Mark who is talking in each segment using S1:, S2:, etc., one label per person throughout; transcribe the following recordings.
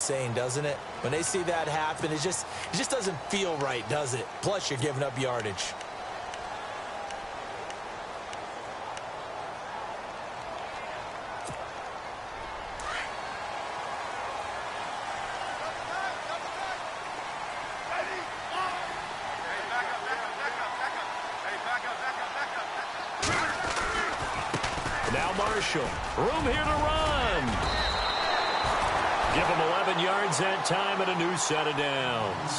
S1: insane, doesn't it? When they see that happen, it just doesn't feel right, does it? Plus, you're giving up yardage.
S2: Now Marshall, room here to run. Give him 11 yards that time and a new set of downs.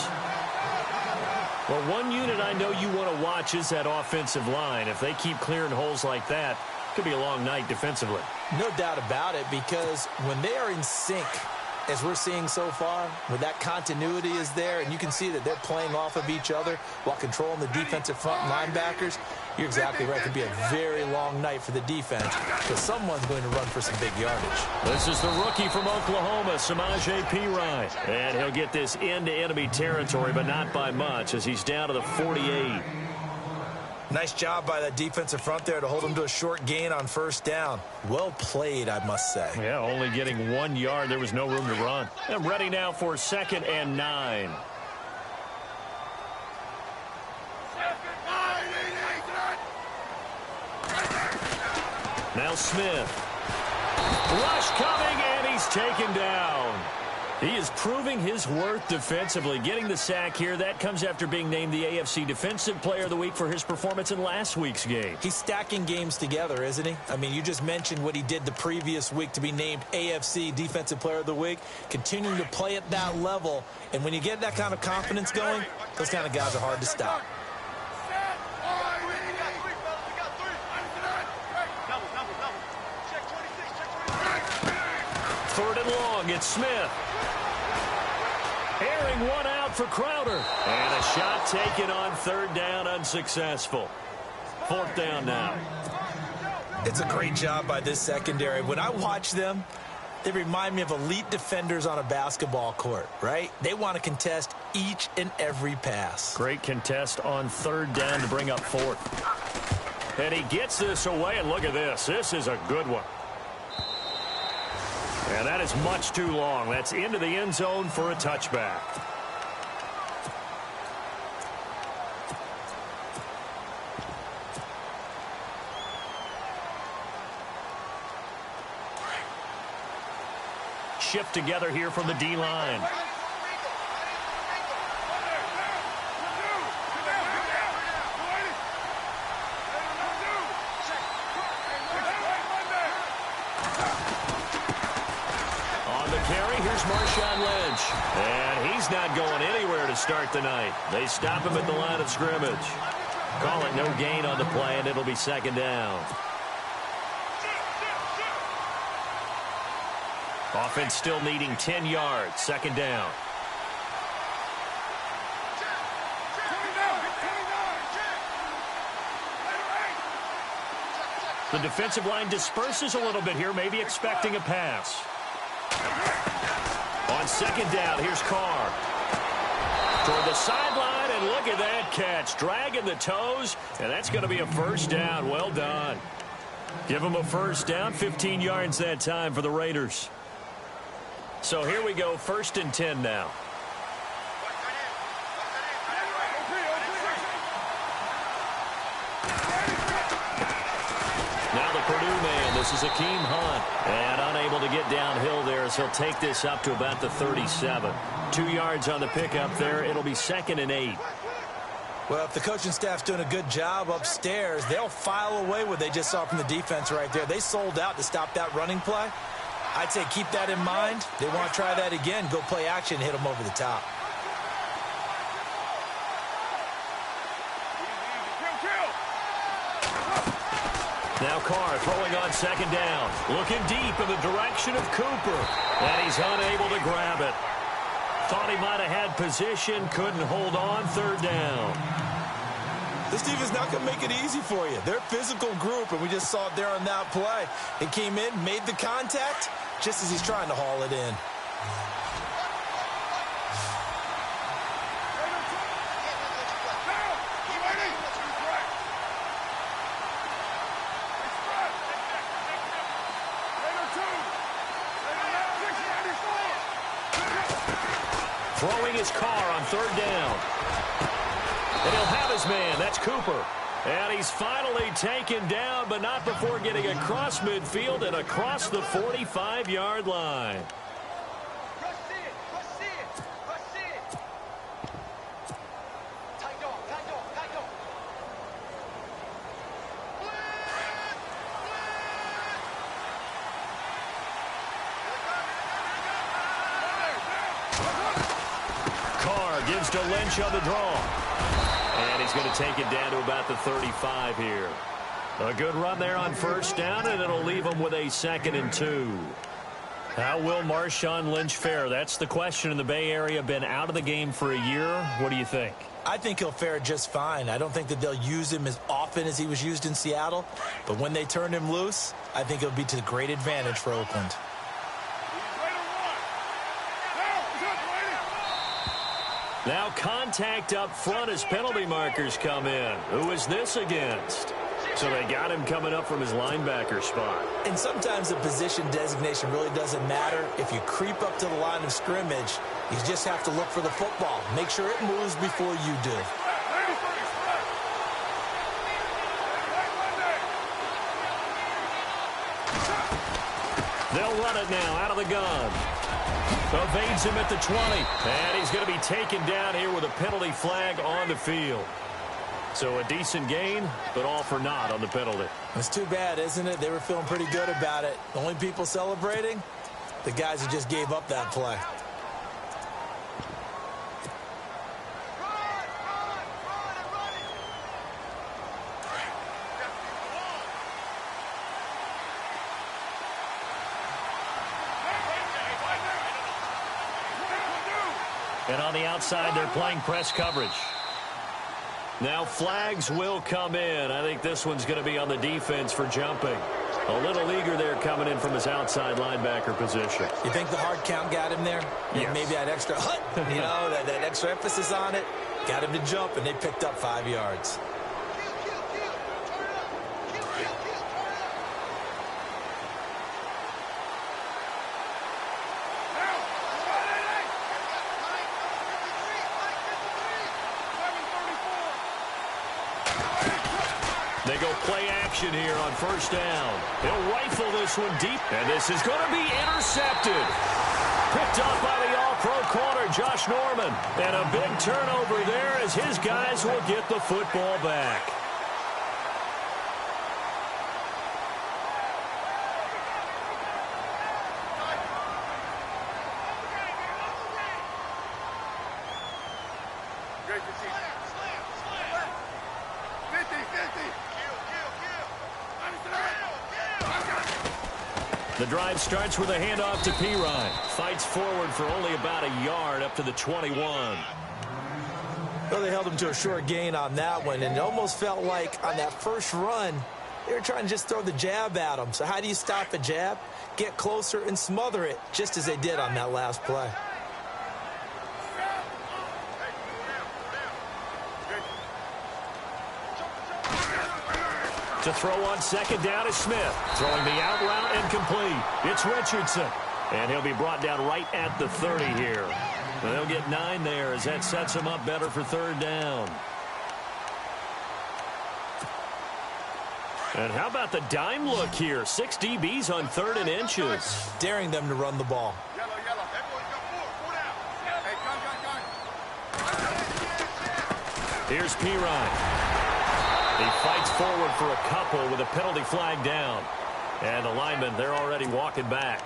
S2: Well, one unit I know you want to watch is that offensive line. If they keep clearing holes like that, it could be a long night defensively.
S1: No doubt about it, because when they are in sync, as we're seeing so far, where that continuity is there, and you can see that they're playing off of each other while controlling the defensive front linebackers, you're exactly right. It could be a very long night for the defense because someone's going to run for some big yardage.
S2: This is the rookie from Oklahoma, Samaje Perine. And he'll get this into enemy territory, but not by much, as he's down to the 48.
S1: Nice job by that defensive front there to hold him to a short gain on first down. Well played, I must say.
S2: Yeah, only getting 1 yard. There was no room to run. And ready now for 2nd and 9. Now Smith. Rush coming, and he's taken down. He is proving his worth defensively. Getting the sack here, that comes after being named the AFC Defensive Player of the Week for his performance in last week's game.
S1: He's stacking games together, isn't he? I mean, you just mentioned what he did the previous week to be named AFC Defensive Player of the Week. Continuing to play at that level, and when you get that kind of confidence going, those kind of guys are hard to stop.
S2: 3rd and long, it's Smith. Airing one out for Crowder. And a shot taken on 3rd down, unsuccessful. 4th down now.
S1: It's a great job by this secondary. When I watch them, they remind me of elite defenders on a basketball court, right? They want to contest each and every pass.
S2: Great contest on 3rd down to bring up 4th. And he gets this away, and look at this. This is a good one. And that is much too long. That's into the end zone for a touchback. Shift together here from the D-line. Here's Marshawn Lynch. And he's not going anywhere to start the night. They stop him at the line of scrimmage. Call it no gain on the play, and it'll be 2nd down. Offense still needing 10 yards. 2nd down. The defensive line disperses a little bit here, maybe expecting a pass. On 2nd down, here's Carr. Toward the sideline, and look at that catch. Dragging the toes, and that's going to be a 1st down. Well done. Give them a 1st down, 15 yards that time for the Raiders. So here we go, 1st and 10 now. Now the Purdue man, this is Hgm Hunt. And unable to get downhill there as he'll take this up to about the 37. 2 yards on the pickup there. It'll be 2nd and 8.
S1: Well, if the coaching staff's doing a good job upstairs, they'll file away what they just saw from the defense right there. They sold out to stop that running play. I'd say keep that in mind. They want to try that again. Go play action, hit them over the top.
S2: Now Carr throwing on 2nd down. Looking deep in the direction of Cooper. And he's unable to grab it. Thought he might have had position. Couldn't hold on. 3rd down.
S1: This defense not going to make it easy for you. They're a physical group, and we just saw it there on that play. It came in, made the contact, just as he's trying to haul it in.
S2: throwing his car on third down. And he'll have his man. That's Cooper. And he's finally taken down, but not before getting across midfield and across the 45-yard line. Gives to Lynch on the draw. And he's going to take it down to about the 35 here. A good run there on first down, and it'll leave him with a 2nd and 2. How will Marshawn Lynch fare? That's the question in the Bay Area. Been out of the game for a year. What do you think?
S1: I think he'll fare just fine. I don't think that they'll use him as often as he was used in Seattle. But when they turn him loose, I think it'll be to great advantage for Oakland.
S2: Now contact up front as penalty markers come in. Who is this against? So they got him coming up from his linebacker spot.
S1: And sometimes the position designation really doesn't matter. If you creep up to the line of scrimmage, you just have to look for the football. Make sure it moves before you do.
S2: They'll run it now out of the gun. Evades him at the 20. And he's going to be taken down here with a penalty flag on the field. So a decent gain, but all for naught on the penalty.
S1: It's too bad, isn't it? They were feeling pretty good about it. The only people celebrating, the guys who just gave up that play.
S2: And on the outside, they're playing press coverage. Now flags will come in. I think this one's going to be on the defense for jumping. A little eager there coming in from his outside linebacker position.
S1: You think the hard count got him there?
S2: Yes.
S1: Maybe that extra hut, you know, that extra emphasis on it. Got him to jump, and they picked up 5 yards.
S2: They go play action here on first down. He'll rifle this one deep, and this is going to be intercepted. Picked off by the all-pro corner, Josh Norman. And a big turnover there as his guys will get the football back. The drive starts with a handoff to Pirine. Fights forward for only about a yard up to the 21.
S1: Well, they held him to a short gain on that one, and it almost felt like on that first run, they were trying to just throw the jab at him. So how do you stop a jab? Get closer and smother it, just as they did on that last play.
S2: To throw on second down is Smith. Throwing the out route and complete. It's Richardson. And he'll be brought down right at the 30 here. And they'll get 9 there as that sets him up better for third down. And how about the dime look here? 6 DBs on 3rd and inches.
S1: Daring them to run the ball.
S2: Here's Pirine. He fights forward for a couple with a penalty flag down. And the linemen, they're already walking back.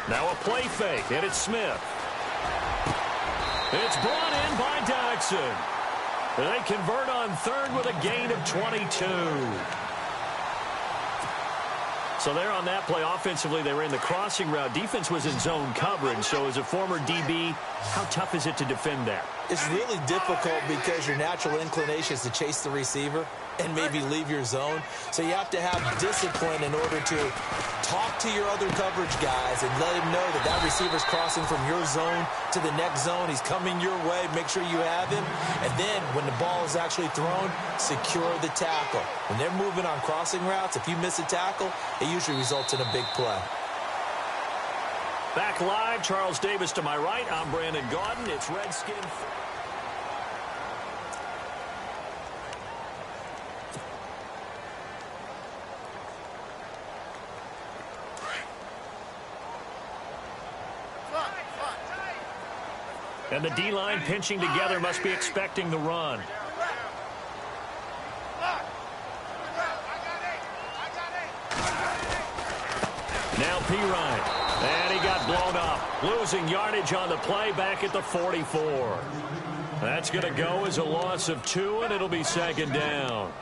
S2: Now a play fake, and it's Smith. It's brought in by Dodson. They convert on 3rd with a gain of 22. So there on that play, offensively, they ran the crossing route. Defense was in zone coverage. So as a former DB, how tough is it to defend that?
S1: It's really difficult because your natural inclination is to chase the receiver and maybe leave your zone. So you have to have discipline in order to talk to your other coverage guys and let him know that that receiver's crossing from your zone to the next zone. He's coming your way. Make sure you have him. And then when the ball is actually thrown, secure the tackle. When they're moving on crossing routes, if you miss a tackle, it usually results in a big play.
S2: Back live, Charles Davis to my right. I'm Brandon Gaudin. It's Redskin. And the D-line pinching together must be expecting the run. Now Pirine. And he got blown up. Losing yardage on the play back at the 44. That's going to go as a loss of 2, and it'll be second down.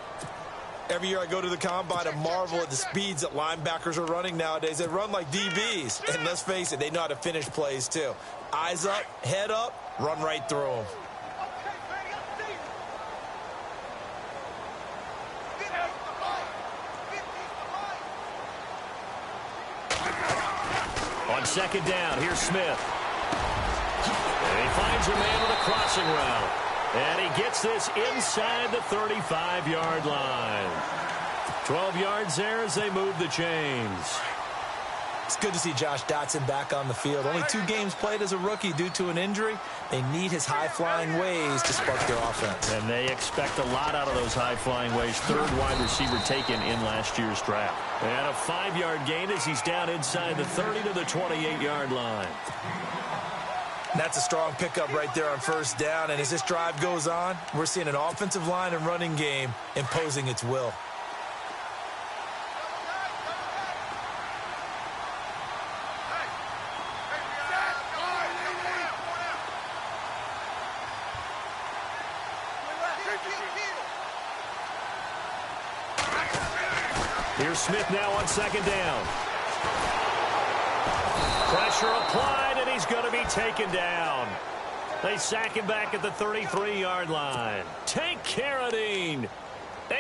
S1: Every year I go to the combine and marvel at the speeds that linebackers are running nowadays. They run like DBs. And let's face it, they know how to finish plays too. Eyes up, head up, run right through them.
S2: On second down, here's Smith. And he finds a man with a crossing route. And he gets this inside the 35-yard line. 12 yards there as they move the chains.
S1: It's good to see Josh Dotson back on the field. Only 2 games played as a rookie due to an injury. They need his high-flying ways to spark their offense.
S2: And they expect a lot out of those high-flying ways. 3rd wide receiver taken in last year's draft. And a 5-yard gain as he's down inside the 30 to the 28-yard line.
S1: That's a strong pickup right there on first down. And as this drive goes on, we're seeing an offensive line and running game imposing its will.
S2: Here's Smith now on second down. Pressure applied, and he's going to be taken down. They sack him back at the 33-yard line. Tank Carradine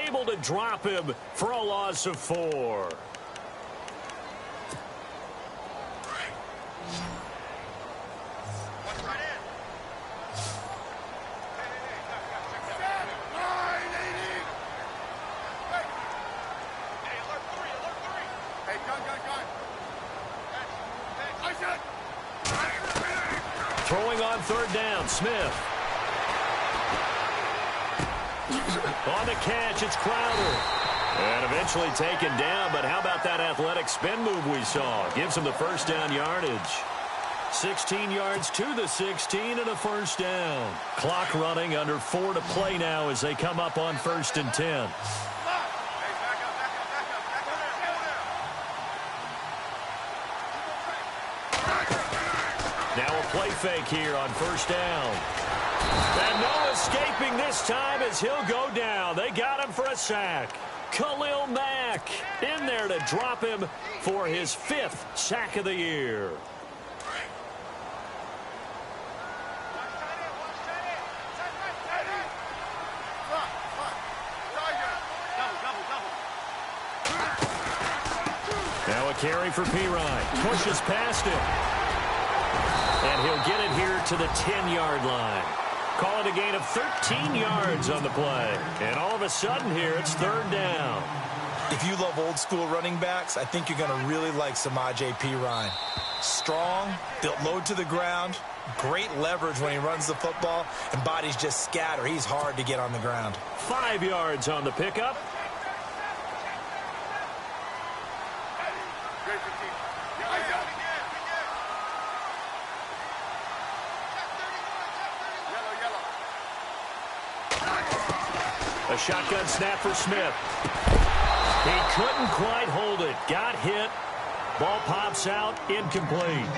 S2: able to drop him for a loss of 4. Throwing on third down, Smith. On the catch, it's Crowder. And eventually taken down, but how about that athletic spin move we saw? Gives him the first down yardage. 16 yards to the 16 and a first down. Clock running under 4 to play now as they come up on 1st and 10. Now a play fake here on first down. And no escaping this time as he'll go down. They got him for a sack. Khalil Mack in there to drop him for his 5th sack of the year. Now a carry for Pirine. Pushes past him. And he'll get it here to the 10-yard line. Call it a gain of 13 yards on the play. And all of a sudden here, it's 3rd down.
S1: If you love old-school running backs, I think you're going to really like Samaje Perine. Strong, built low to the ground, great leverage when he runs the football, and bodies just scatter. He's hard to get on the ground.
S2: 5 yards on the pickup. A shotgun snap for Smith. He couldn't quite hold it. Got hit. Ball pops out. Incomplete.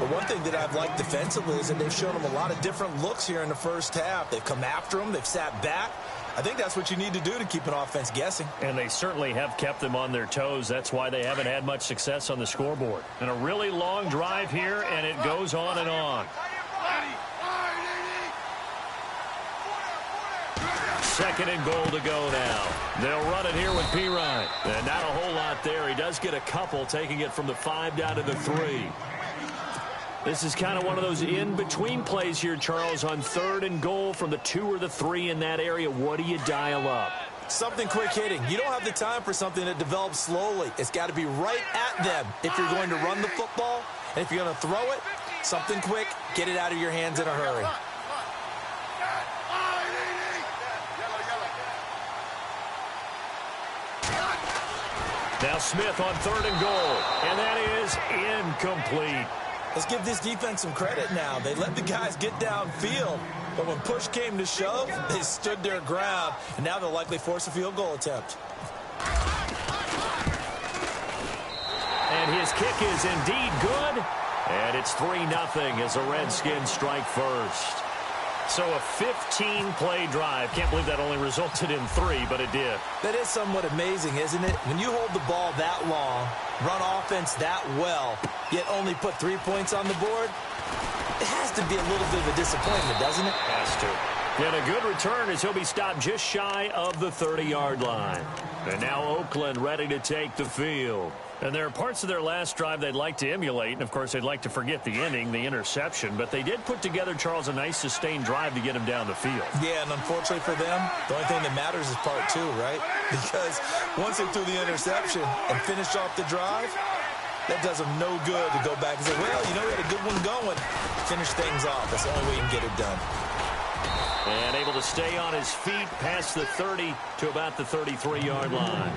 S1: But one thing that I've liked defensively is that they've shown him a lot of different looks here in the first half. They've come after him. They've sat back. I think that's what you need to do to keep an offense guessing.
S2: And they certainly have kept them on their toes. That's why they haven't had much success on the scoreboard. And a really long drive here, and it goes on and on. Second and goal to go now. They'll run it here with Pirine. And not a whole lot there. He does get a couple, taking it from the 5 down to the 3. This is kind of one of those in-between plays here, Charles, on 3rd and goal from the 2 or the 3 in that area. What do you dial up?
S1: Something quick hitting. You don't have the time for something that develops slowly. It's got to be right at them if you're going to run the football. And if you're going to throw it, something quick, get it out of your hands in a hurry.
S2: Now Smith on 3rd and goal, and that is incomplete.
S1: Let's give this defense some credit now. They let the guys get downfield, but when push came to shove, they stood their ground, and now they'll likely force a field goal attempt.
S2: And his kick is indeed good, and it's 3-0 as the Redskins strike first. So a 15-play drive. Can't believe that only resulted in 3, but it did.
S1: That is somewhat amazing, isn't it? When you hold the ball that long, run offense that well, yet only put 3 points on the board, it has to be a little bit of a disappointment, doesn't it?
S2: Has to. And a good return as he'll be stopped just shy of the 30-yard line. And now Oakland ready to take the field. And there are parts of their last drive they'd like to emulate. And, of course, they'd like to forget the inning, the interception. But they did put together, Charles, a nice sustained drive to get him down the field.
S1: Yeah, and unfortunately for them, the only thing that matters is part 2, right? Because once they threw the interception and finished off the drive, that does them no good to go back and say, well, you know, we had a good one going. Finish things off. That's the only way you can get it done.
S2: And able to stay on his feet past the 30 to about the 33-yard line.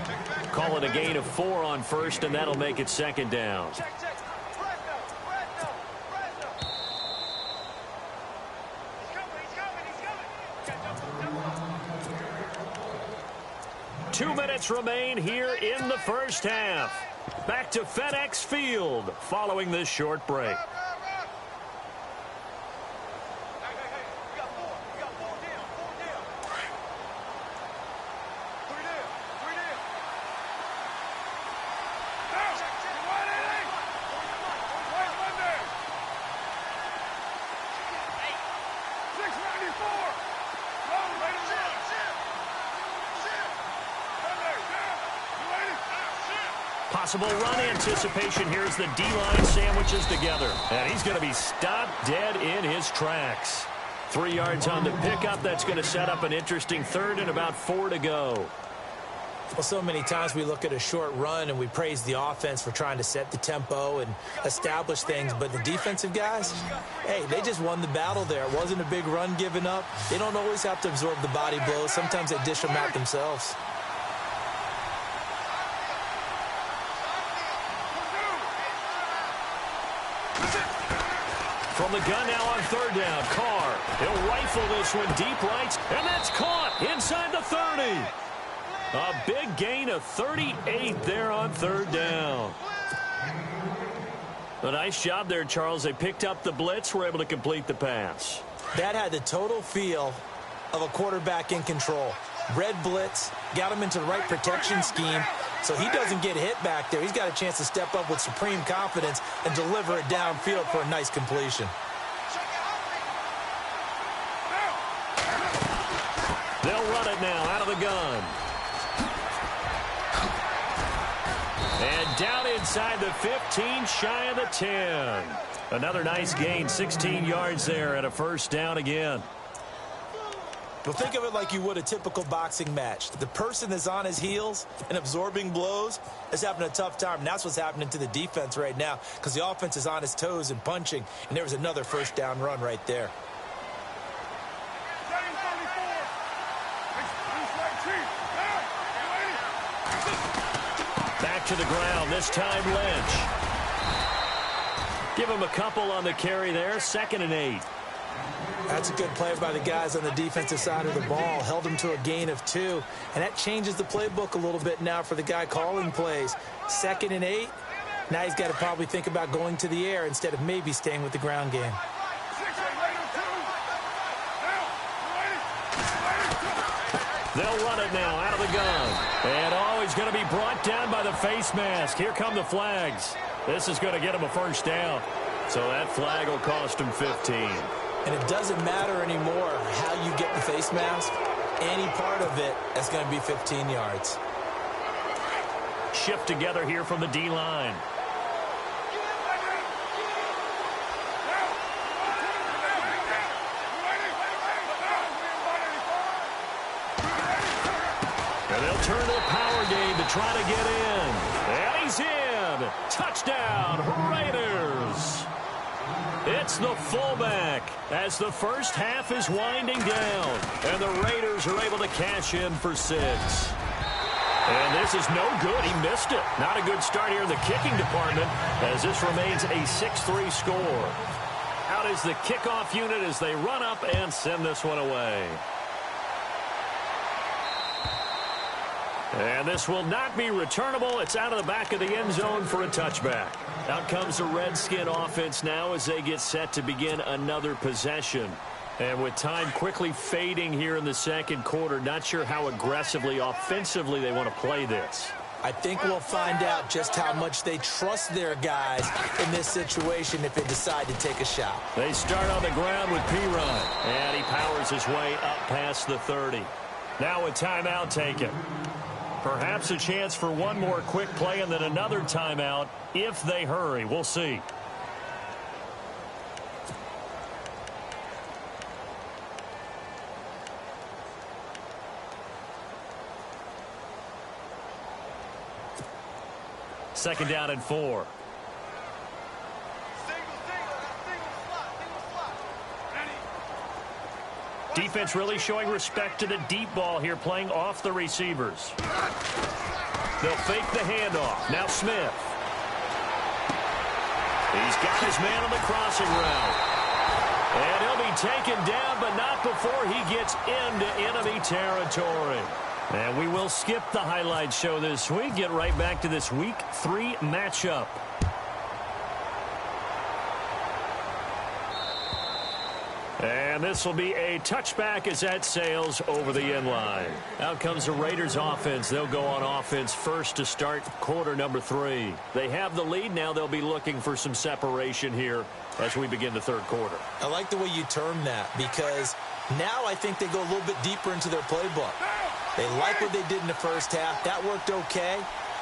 S2: Call it a gain of 4 on 1st, and that'll make it 2nd down. Two minutes remain here in the first half. Back to FedEx Field following this short break. Possible run anticipation. Here's the D-line sandwiches together. And he's going to be stopped dead in his tracks. 3 yards on the pickup. That's going to set up an interesting 3rd and about 4 to go.
S1: Well, so many times we look at a short run and we praise the offense for trying to set the tempo and establish things. But the defensive guys, hey, they just won the battle there. It wasn't a big run given up. They don't always have to absorb the body blows. Sometimes they dish them out themselves.
S2: From the gun now on 3rd down. Carr, he'll rifle this one deep right, and that's caught inside the 30. A big gain of 38 there on 3rd down. A nice job there, Charles. They picked up the blitz, were able to complete the pass.
S1: That had the total feel of a quarterback in control. Red blitz, got him into the right protection scheme, so he doesn't get hit back there. He's got a chance to step up with supreme confidence and deliver it downfield for a nice completion.
S2: They'll run it now out of the gun. And down inside the 15, shy of the 10. Another nice gain, 16 yards there, and a 1st down again.
S1: Well, think of it like you would a typical boxing match. The person that's on his heels and absorbing blows is having a tough time. And that's what's happening to the defense right now because the offense is on his toes and punching. And there was another 1st down run right there.
S2: Back to the ground, this time Lynch. Give him a couple on the carry there, 2nd and 8.
S1: That's a good play by the guys on the defensive side of the ball. Held them to a gain of 2. And that changes the playbook a little bit now for the guy calling plays. 2nd and 8. Now he's got to probably think about going to the air instead of maybe staying with the ground game.
S2: They'll run it now out of the gun. And, he's going to be brought down by the face mask. Here come the flags. This is going to get him a first down. So that flag will cost him 15.
S1: And it doesn't matter anymore how you get the face mask. Any part of it is going to be 15 yards.
S2: Shift together here from the D-line. And they'll turn to a power game to try to get in. And he's in. Touchdown, Raiders. It's the fullback as the first half is winding down. And the Raiders are able to cash in for 6. And this is no good. He missed it. Not a good start here in the kicking department as this remains a 6-3 score. Out is the kickoff unit as they run up and send this one away. And this will not be returnable. It's out of the back of the end zone for a touchback. Out comes the Redskin offense now as they get set to begin another possession. And with time quickly fading here in the second quarter, not sure how aggressively, offensively they want to play this.
S1: I think we'll find out just how much they trust their guys in this situation if they decide to take a shot.
S2: They start on the ground with P-Run, and he powers his way up past the 30. Now a timeout taken. Perhaps a chance for one more quick play and then another timeout if they hurry. We'll see. Second down and 4. Defense really showing respect to the deep ball here, playing off the receivers. They'll fake the handoff. Now Smith. He's got his man on the crossing route. And he'll be taken down, but not before he gets into enemy territory. And we will skip the highlight show this week. Get right back to this Week 3 matchup. And this will be a touchback as that sails over the end line. Out comes the Raiders offense. They'll go on offense first to start quarter number 3. They have the lead. Now they'll be looking for some separation here as we begin the third quarter.
S1: I like the way you term that because now I think they go a little bit deeper into their playbook. They like what they did in the first half. That worked okay.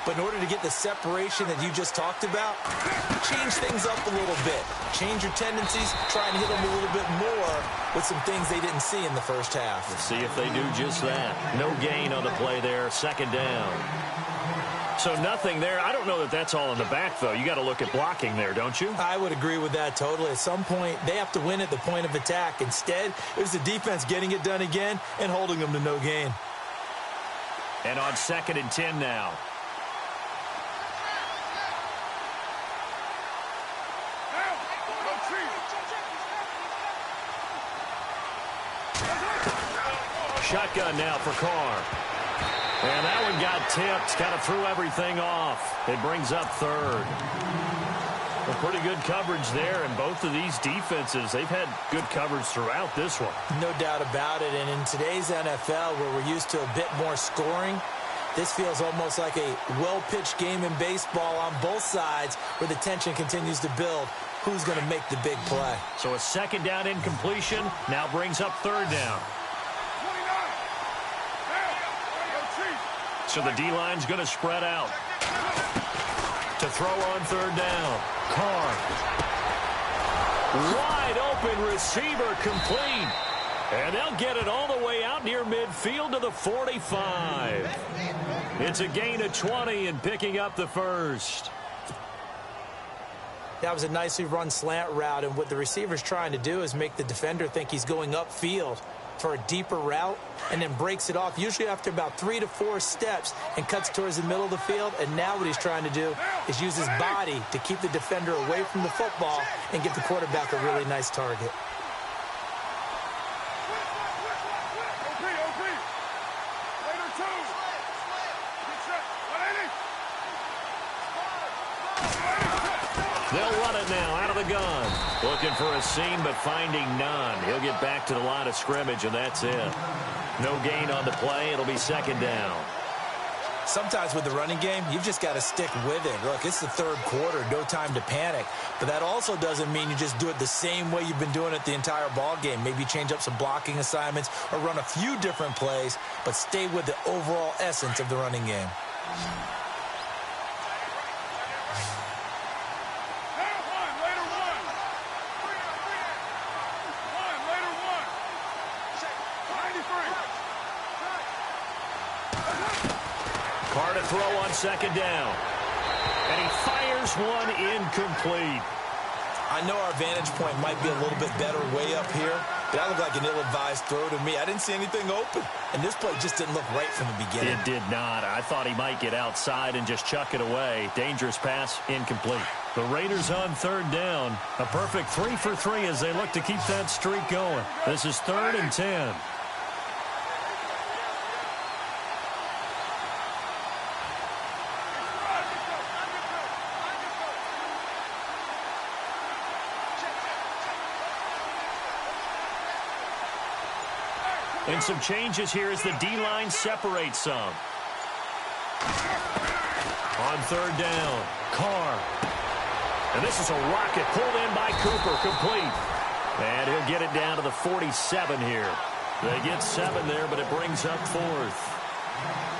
S1: But in order to get the separation that you just talked about, change things up a little bit. Change your tendencies, try and hit them a little bit more with some things they didn't see in the first half.
S2: Let's see if they do just that. No gain on the play there, second down. So nothing there. I don't know that that's all in the back, though. You got to look at blocking there, don't you?
S1: I would agree with that totally. At some point, they have to win at the point of attack. Instead, it was the defense getting it done again and holding them to no gain.
S2: And on 2nd and 10 now. Shotgun now for Carr. And that one got tipped. Kind of threw everything off. It brings up 3rd. Well, pretty good coverage there. And both of these defenses, they've had good coverage throughout this one.
S1: No doubt about it. And in today's NFL, where we're used to a bit more scoring, this feels almost like a well-pitched game in baseball on both sides where the tension continues to build. Who's going to make the big play?
S2: So a second down incompletion now brings up 3rd down. So the D-line's going to spread out. To throw on 3rd down. Carr. Wide open receiver complete. And they'll get it all the way out near midfield to the 45. It's a gain of 20 and picking up the first.
S1: That was a nicely run slant route, and what the receiver's trying to do is make the defender think he's going upfield for a deeper route and then breaks it off, usually after about 3 to 4 steps, and cuts towards the middle of the field. And now what he's trying to do is use his body to keep the defender away from the football and give the quarterback a really nice target.
S2: They'll run it it now out of the gun. Looking for a seam, but finding none. He'll get back to the line of scrimmage, and that's it. No gain on the play. It'll be second down.
S1: Sometimes with the running game, you've just got to stick with it. Look, it's the third quarter, no time to panic. But that also doesn't mean you just do it the same way you've been doing it the entire ball game. Maybe change up some blocking assignments or run a few different plays, but stay with the overall essence of the running game.
S2: Carr to throw on second down. And he fires one incomplete.
S1: I know our vantage point might be a little bit better way up here, but that looked like an ill-advised throw to me. I didn't see anything open. And this play just didn't look right from the beginning.
S2: It did not. I thought he might get outside and just chuck it away. Dangerous pass, incomplete. The Raiders on third down. A perfect 3 for 3 as they look to keep that streak going. This is 3rd and 10. And some changes here as the D-line separates some. On third down, Carr. And this is a rocket pulled in by Cooper, complete. And he'll get it down to the 47 here. They get 7 there, but it brings up 4th.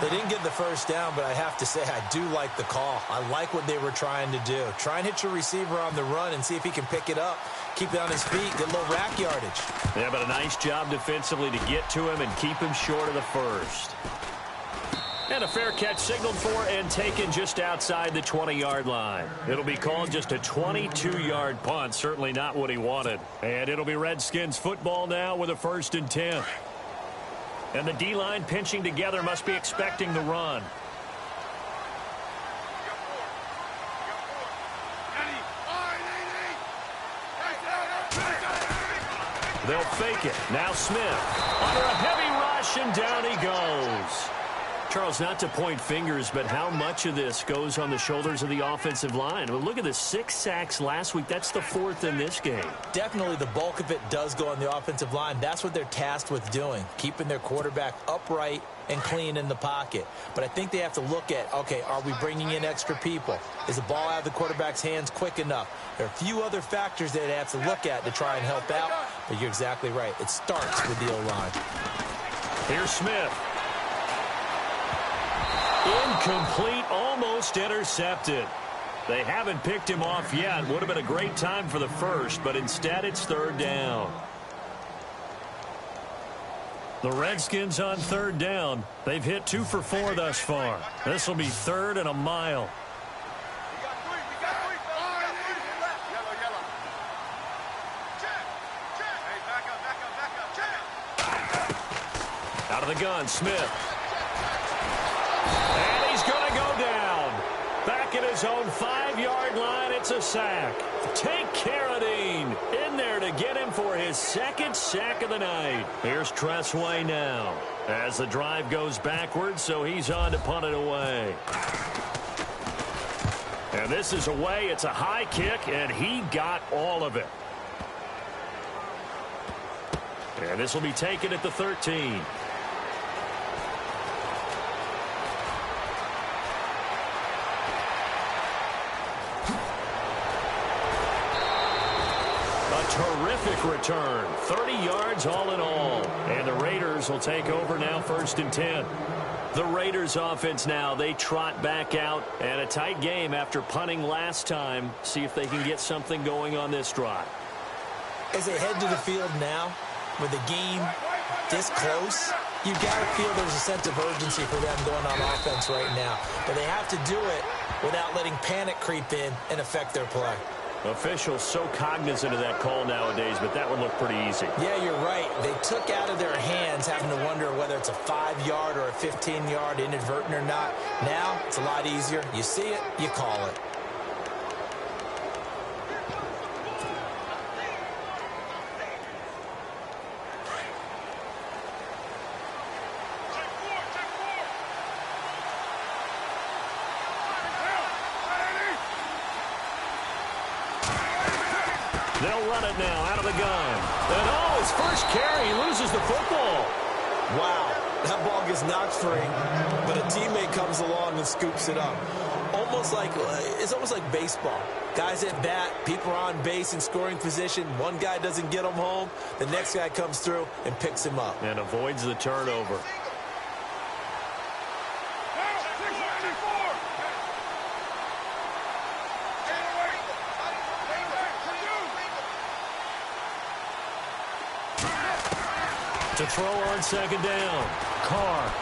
S1: They didn't get the first down, but I have to say I do like the call. I like what they were trying to do. Try and hit your receiver on the run and see if he can pick it up. Keep it on his feet, get a little rack yardage.
S2: Yeah, but a nice job defensively to get to him and keep him short of the first. And a fair catch signaled for and taken just outside the 20-yard line. It'll be called just a 22-yard punt. Certainly not what he wanted. And it'll be Redskins football now with a 1st and 10. And the D-line pinching together must be expecting the run. They'll fake it. Now Smith. Under a heavy rush, and down he goes. Charles, not to point fingers, but how much of this goes on the shoulders of the offensive line? Well, look at the 6 sacks last week. That's the 4th in this game.
S1: Definitely the bulk of it does go on the offensive line. That's what they're tasked with doing, keeping their quarterback upright and clean in the pocket. But I think they have to look at, okay, are we bringing in extra people? Is the ball out of the quarterback's hands quick enough? There are a few other factors that they have to look at to try and help out, but you're exactly right. It starts with the O-line.
S2: Here's Smith. Incomplete, almost intercepted. They haven't picked him off yet. Would have been a great time for the first, but instead it's 3rd down. The Redskins on 3rd down. They've hit 2 for 4 thus far. This will be 3rd and a mile. Out of the gun, Smith. And he's going to go down. Back at his own 5-yard line, it's a sack. Take Carradine in there to get him for his 2nd sack of the night. Here's Tressway now as the drive goes backwards, so he's on to punt it away. And this is away. It's a high kick, and he got all of it. And this will be taken at the 13. Terrific return. 30 yards all in all. And the Raiders will take over now 1st and 10. The Raiders offense now, they trot back out. And a tight game after punting last time. See if they can get something going on this drive.
S1: As they head to the field now, with the game this close, you've got to feel there's a sense of urgency for them going on offense right now. But they have to do it without letting panic creep in and affect their play.
S2: Officials so cognizant of that call nowadays, but that would look pretty easy.
S1: Yeah, you're right. They took out of their hands having to wonder whether it's a 5-yard or a 15-yard inadvertent or not. Now, it's a lot easier. You see it, you call it.
S2: They'll run it now out of the gun. And oh, his first carry, he loses the football.
S1: Wow, that ball gets knocked free, but a teammate comes along and scoops it up. It's almost like baseball. Guys at bat, people are on base in scoring position. One guy doesn't get him home. The next guy comes through and picks him up.
S2: And avoids the turnover. To throw on second down. Carr.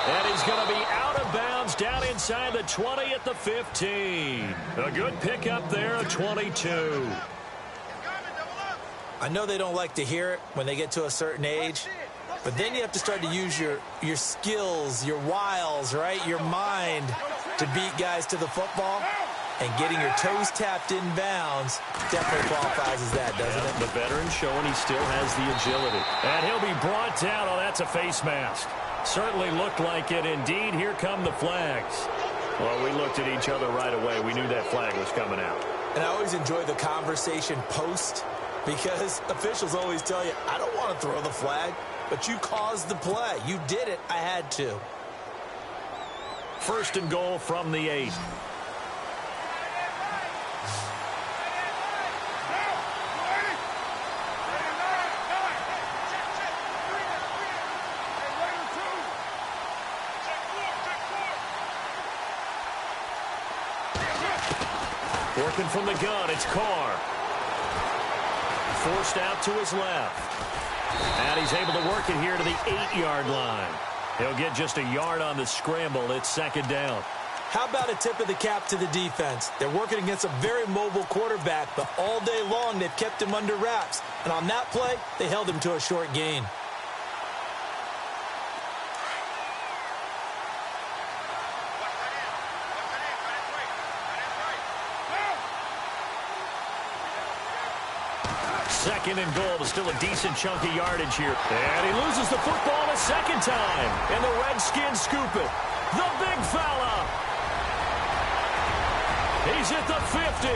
S2: And he's going to be out of bounds down inside the 20 at the 15. A good pickup there, a 22.
S1: I know they don't like to hear it when they get to a certain age, but then you have to start to use your skills, your wiles, right? Your mind to beat guys to the football. And getting your toes tapped in bounds definitely qualifies as that, doesn't it?
S2: The veteran showing he still has the agility. And he'll be brought down. Oh, that's a face mask. Certainly looked like it. Indeed, here come the flags. Well, we looked at each other right away. We knew that flag was coming out.
S1: And I always enjoy the conversation post because officials always tell you, I don't want to throw the flag, but you caused the play. You did it. I had to.
S2: First and goal from the 8. Working from the gun, it's Carr. Forced out to his left. And he's able to work it here to the 8-yard line. He'll get just a yard on the scramble. It's second down.
S1: How about a tip of the cap to the defense? They're working against a very mobile quarterback, but all day long they've kept him under wraps. And on that play, they held him to a short gain.
S2: Second and goal, but still a decent chunk of yardage here. And he loses the football a second time. And the Redskins scoop it. The big fella. He's at the 50.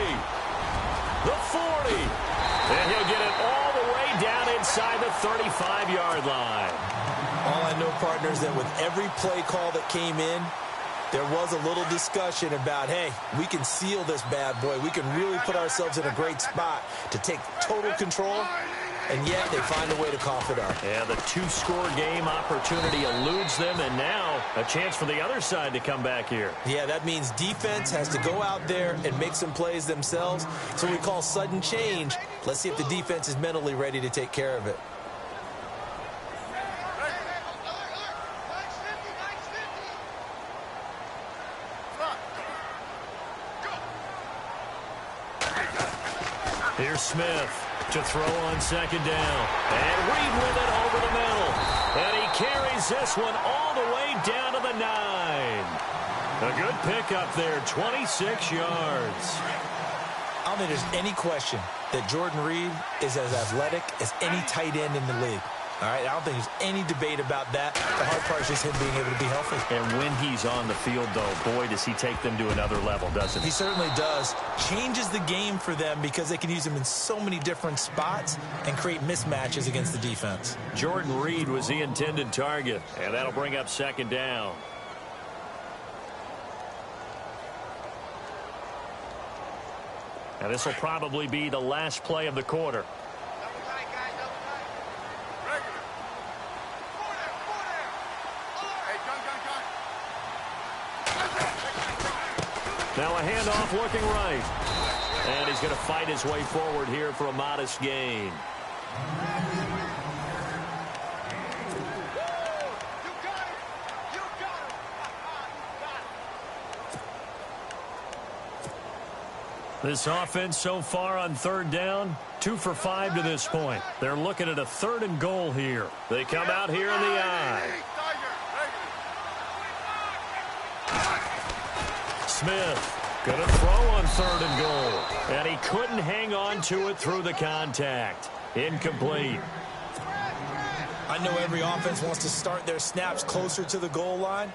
S2: The 40. And he'll get it all the way down inside the 35-yard line.
S1: All I know, partners, that with every play call that came in, there was a little discussion about, hey, we can seal this bad boy. We can really put ourselves in a great spot to take total control, and yet they find a way to cough it up.
S2: Yeah, the 2-score game opportunity eludes them, and now a chance for the other side to come back here.
S1: Yeah, that means defense has to go out there and make some plays themselves. So we call sudden change. Let's see if the defense is mentally ready to take care of it.
S2: Here's Smith to throw on second down. And Reed with it over the middle. And he carries this one all the way down to the 9. A good pickup there, 26 yards.
S1: I don't think there's any question that Jordan Reed is as athletic as any tight end in the league. All right, I don't think there's any debate about that. The hard part is just him being able to be healthy.
S2: And when he's on the field, though, boy, does he take them to another level, doesn't he?
S1: He certainly does. Changes the game for them because they can use him in so many different spots and create mismatches against the defense.
S2: Jordan Reed was the intended target, and that'll bring up second down. And this will probably be the last play of the quarter. Now a handoff looking right. And he's going to fight his way forward here for a modest gain. This offense so far on third down, 2 for 5 to this point. They're looking at a third and goal here. They come out here in the I. Smith going to throw on third and goal. And he couldn't hang on to it through the contact. Incomplete.
S1: I know every offense wants to start their snaps closer to the goal line,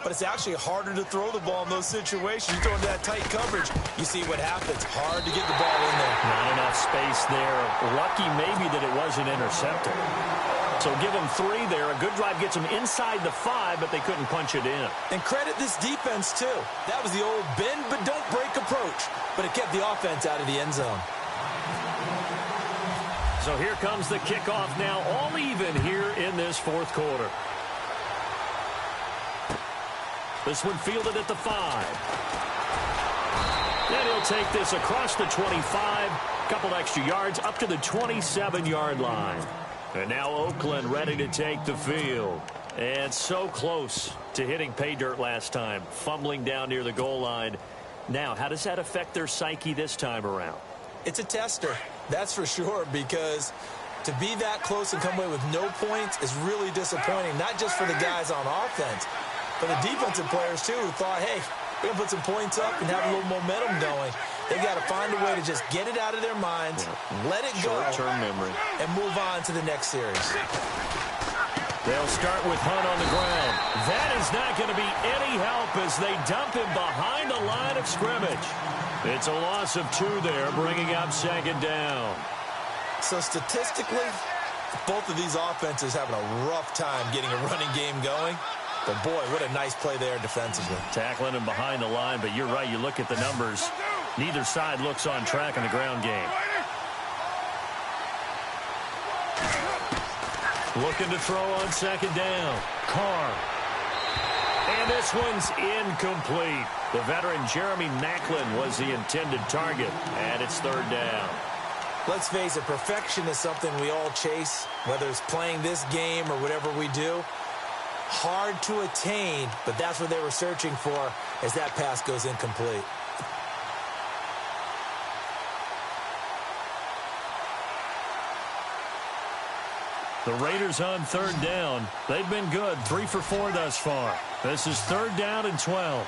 S1: but it's actually harder to throw the ball in those situations. You throw into that tight coverage, you see what happens. Hard to get the ball in there.
S2: Not enough space there. Lucky maybe that it wasn't intercepted. So give them 3 there. A good drive gets them inside the 5, but they couldn't punch it in.
S1: And credit this defense, too. That was the old bend but don't break approach, but it kept the offense out of the end zone.
S2: So here comes the kickoff now, all even here in this fourth quarter. This one fielded at the 5. And he'll take this across the 25, couple extra yards up to the 27-yard line. And now Oakland ready to take the field. And so close to hitting pay dirt last time, fumbling down near the goal line. Now, how does that affect their psyche this time around?
S1: It's a tester, that's for sure, because to be that close and come away with no points is really disappointing, not just for the guys on offense, but the defensive players, too, who thought, hey, we're going to put some points up and have a little momentum going. They got to find a way to just get it out of their minds, let it go,
S2: short-term memory,
S1: and move on to the next series.
S2: They'll start with Hunt on the ground. That is not going to be any help as they dump him behind the line of scrimmage. It's a loss of 2 there, bringing up second down.
S1: So statistically, both of these offenses having a rough time getting a running game going. But, boy, what a nice play there defensively.
S2: Tackling him behind the line, but you're right. You look at the numbers. Neither side looks on track in the ground game. Looking to throw on second down. Carr. And this one's incomplete. The veteran Jeremy Maclin was the intended target, and it's third down.
S1: Let's face it, perfection is something we all chase, whether it's playing this game or whatever we do. Hard to attain, but that's what they were searching for as that pass goes incomplete.
S2: The Raiders on third down. They've been good, 3 for 4 thus far. This is third down and 12.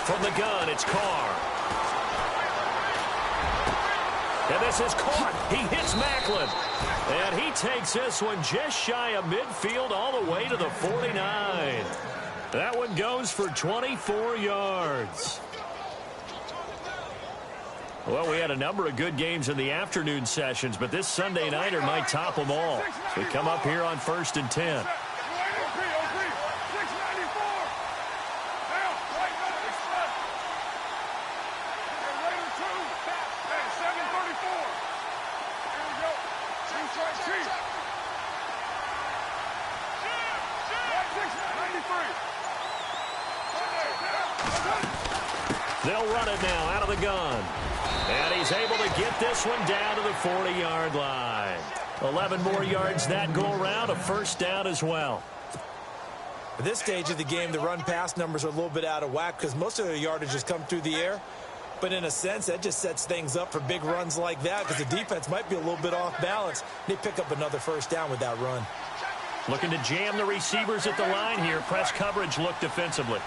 S2: From the gun, it's Carr. And this is caught. He hits Maclin. And he takes this one just shy of midfield all the way to the 49. That one goes for 24 yards. Well, we had a number of good games in the afternoon sessions, but this Sunday nighter might top them all. So we come up here on 1st and 10. They'll run it now out of the gun. And he's able to get this one down to the 40-yard line. 11 more yards that go around, a first down as well.
S1: At this stage of the game, the run-pass numbers are a little bit out of whack because most of their yardage has come through the air. But in a sense, that just sets things up for big runs like that because the defense might be a little bit off balance. They pick up another first down with that run.
S2: Looking to jam the receivers at the line here. Press coverage look defensively.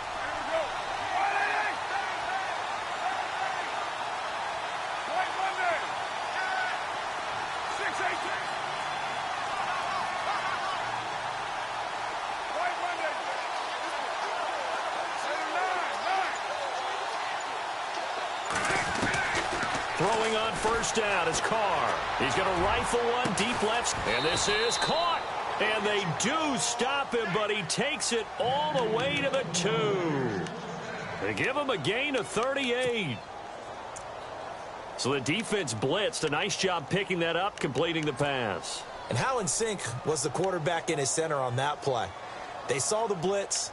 S2: Throwing on first down is Carr. He's going to rifle one deep left. And this is caught. And they do stop him, but he takes it all the way to the 2. They give him a gain of 38. So the defense blitzed. A nice job picking that up, completing the pass.
S1: And how in sync was the quarterback in his center on that play? They saw the blitz,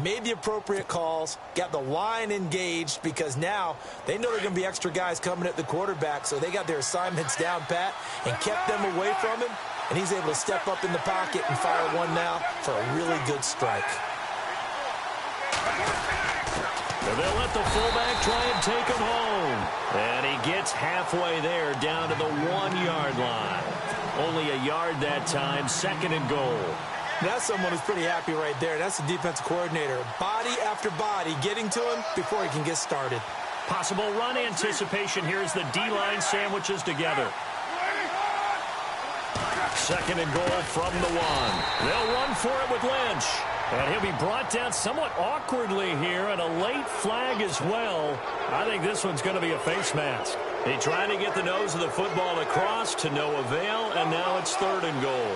S1: made the appropriate calls, got the line engaged because now they know they're going to be extra guys coming at the quarterback, so they got their assignments down pat and kept them away from him, and he's able to step up in the pocket and fire one now for a really good strike.
S2: And they'll let the fullback try and take him home. And he gets halfway there down to the 1-yard line. Only a yard that time, second and goal.
S1: That's someone who's pretty happy right there. That's the defensive coordinator. Body after body getting to him before he can get started.
S2: Possible run anticipation here as the D-line sandwiches together. Second and goal from the one. They'll run for it with Lynch. And he'll be brought down somewhat awkwardly here, and a late flag as well. I think this one's going to be a face mask. He tried to get the nose of the football across to no avail, and now it's third and goal.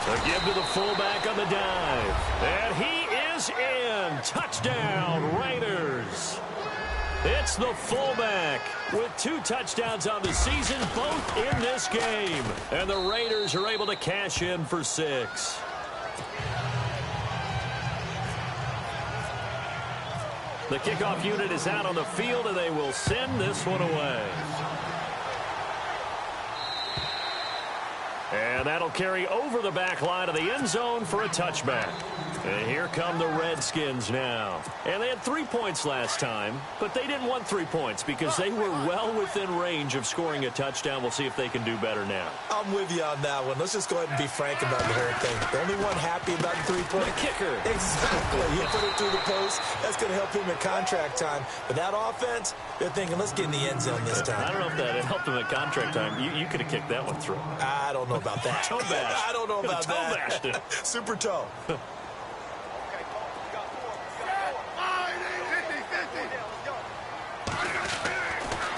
S2: A give to the fullback on the dive. And he is in. Touchdown, Raiders. It's the fullback with 2 touchdowns on the season, both in this game. And the Raiders are able to cash in for 6. The kickoff unit is out on the field, and they will send this one away. And that'll carry over the back line of the end zone for a touchback. And here come the Redskins now. And they had 3 points last time, but they didn't want 3 points because they were well within range of scoring a touchdown. We'll see if they can do better now.
S1: I'm with you on that one. Let's just go ahead and be frank about the whole thing. The only one happy about the 3-point.
S2: The kicker.
S1: Exactly. He put it through the post. That's going to help him in contract time. But that offense, they're thinking, let's get in the end zone this time.
S2: I don't know if that helped him at contract time. You could have kicked that one through.
S1: I don't know about that.
S2: Toe bash.
S1: I don't know about that.
S2: Toe bashed it.
S1: Super toe.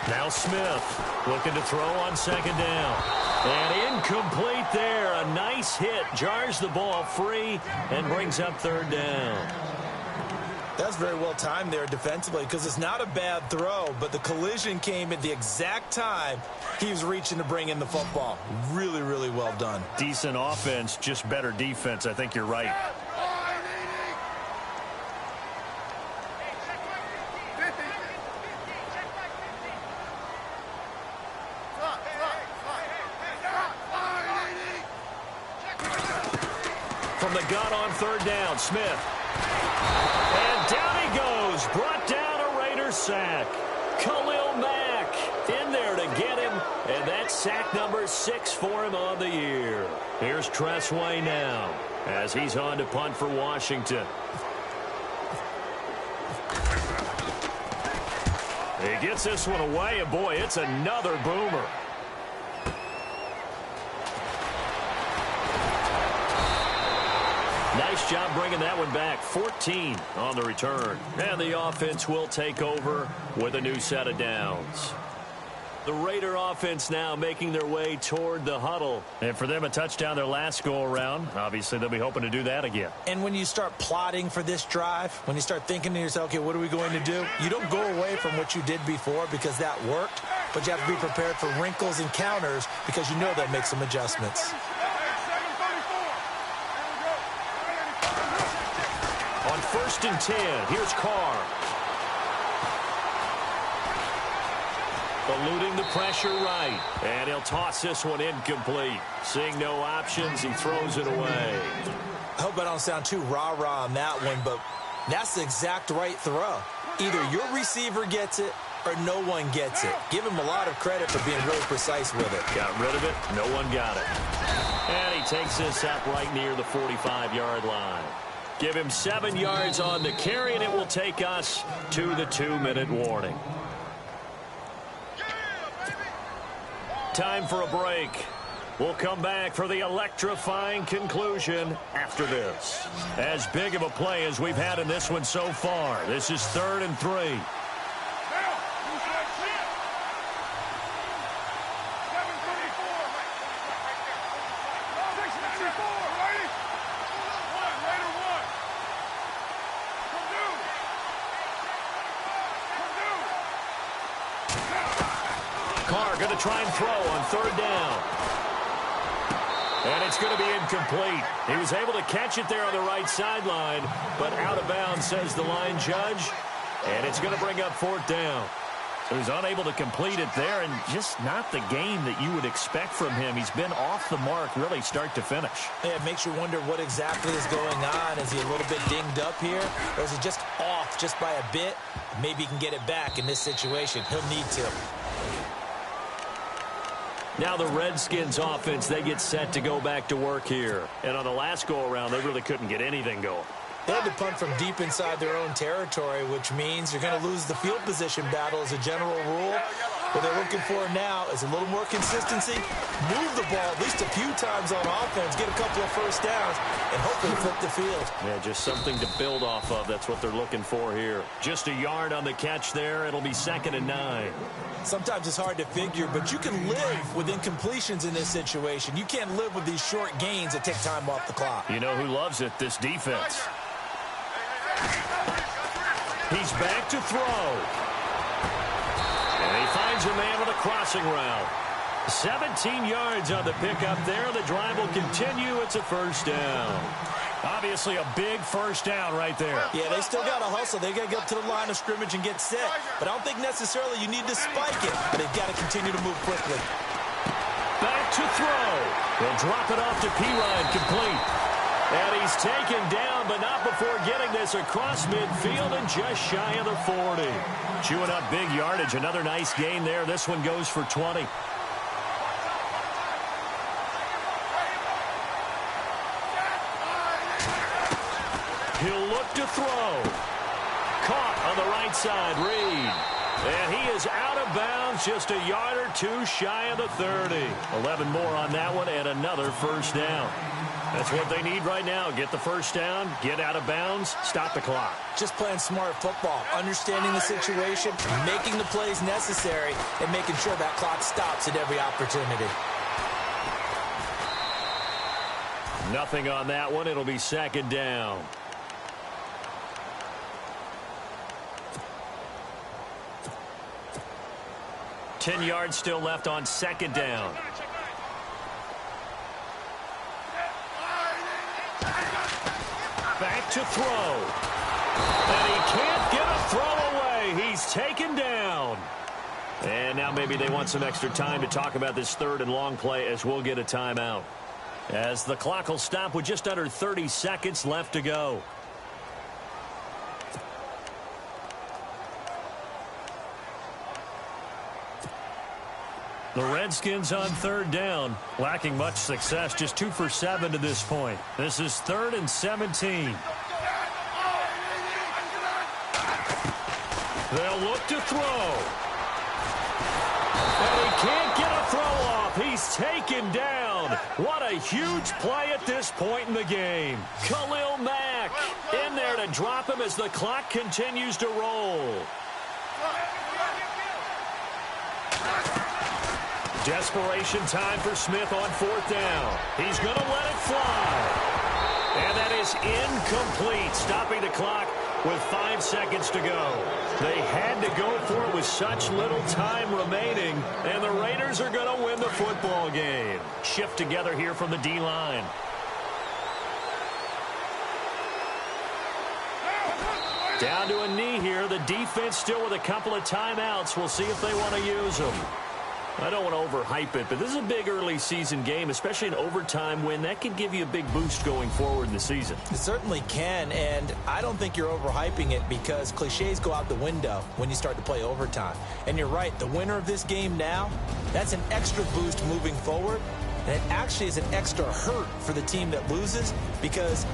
S2: Now Smith looking to throw on second down. And incomplete there. A nice hit. Jars the ball free and brings up third down.
S1: That's very well timed there defensively because it's not a bad throw, but the collision came at the exact time he was reaching to bring in the football. Really, really well done.
S2: Decent offense, just better defense. I think you're right. From the gun on third down, Smith. And down he goes. Brought down a Raider sack. Khalil Mack in there to get him. And that's sack number 6 for him on the year. Here's Tressway now as he's on to punt for Washington. He gets this one away, and boy, it's another boomer. Nice job bringing that one back. 14 on the return. And the offense will take over with a new set of downs. The Raider offense now making their way toward the huddle. And for them, a touchdown their last go-around. Obviously, they'll be hoping to do that again.
S1: And when you start plotting for this drive, when you start thinking to yourself, okay, what are we going to do? You don't go away from what you did before because that worked, but you have to be prepared for wrinkles and counters because you know they'll make some adjustments.
S2: On 1st and 10, here's Carr. Eluding the pressure right. And he'll toss this one incomplete. Seeing no options, he throws it away.
S1: I hope I don't sound too rah-rah on that one, but that's the exact right throw. Either your receiver gets it or no one gets it. Give him a lot of credit for being really precise with it.
S2: Got rid of it. No one got it. And he takes this up right near the 45-yard line. Give him 7 yards on the carry, and it will take us to the 2-minute warning. Time for a break. We'll come back for the electrifying conclusion after this. As big of a play as we've had in this one so far. This is 3rd and 3. Carr going to try and throw on 3rd down. And it's going to be incomplete. He was able to catch it there on the right sideline, but out of bounds, says the line judge. And it's going to bring up 4th down. So he's unable to complete it there, and just not the game that you would expect from him. He's been off the mark really start to finish.
S1: Yeah, it makes you wonder what exactly is going on. Is he a little bit dinged up here? Or is he just off just by a bit? Maybe he can get it back in this situation. He'll need to.
S2: Now the Redskins offense, they get set to go back to work here. And on the last go-around, they really couldn't get anything going.
S1: They had to punt from deep inside their own territory, which means you're going to lose the field position battle as a general rule. What they're looking for now is a little more consistency, move the ball at least a few times on offense, get a couple of first downs, and hopefully flip the field.
S2: Yeah, just something to build off of. That's what they're looking for here. Just a yard on the catch there. It'll be 2nd and 9.
S1: Sometimes it's hard to figure, but you can live with incompletions in this situation. You can't live with these short gains that take time off the clock.
S2: You know who loves it? This defense. He's back to throw. And he finds a man with a crossing route. 17 yards on the pickup there. The drive will continue. It's a first down. Obviously a big first down right there.
S1: Yeah, they still got to hustle. They got to get up to the line of scrimmage and get set. But I don't think necessarily you need to spike it. But they've got to continue to move quickly.
S2: Back to throw. They'll drop it off to Pirine, complete. And he's taken down, but not before getting this across midfield and just shy of the 40. Chewing up big yardage. Another nice gain there. This one goes for 20. He'll look to throw. Caught on the right side, Reed. And he is out of bounds, just a yard or two shy of the 30. 11 more on that one and another first down. That's what they need right now. Get the first down, get out of bounds, stop the clock.
S1: Just playing smart football, understanding the situation, making the plays necessary, and making sure that clock stops at every opportunity.
S2: Nothing on that one. It'll be 2nd down. Ten yards still left on 2nd down. Back to throw. And he can't get a throw away. He's taken down. And now maybe they want some extra time to talk about this 3rd and long play as we'll get a timeout. As the clock will stop with just under 30 seconds left to go. The Redskins on 3rd down, lacking much success, just 2 for 7 to this point. This is 3rd and 17. They'll look to throw. And he can't get a throw off. He's taken down. What a huge play at this point in the game. Khalil Mack in there to drop him as the clock continues to roll. Desperation time for Smith on 4th down. He's going to let it fly. And that is incomplete, stopping the clock with 5 seconds to go. They had to go for it with such little time remaining, and the Raiders are going to win the football game. Shift together here from the D-line. Down to a knee here. The defense still with a couple of timeouts. We'll see if they want to use them. I don't want to overhype it, but this is a big early season game, especially an overtime win. That can give you a big boost going forward in the season.
S1: It certainly can, and I don't think you're overhyping it because cliches go out the window when you start to play overtime. And you're right, the winner of this game now, that's an extra boost moving forward. And it actually is an extra hurt for the team that loses because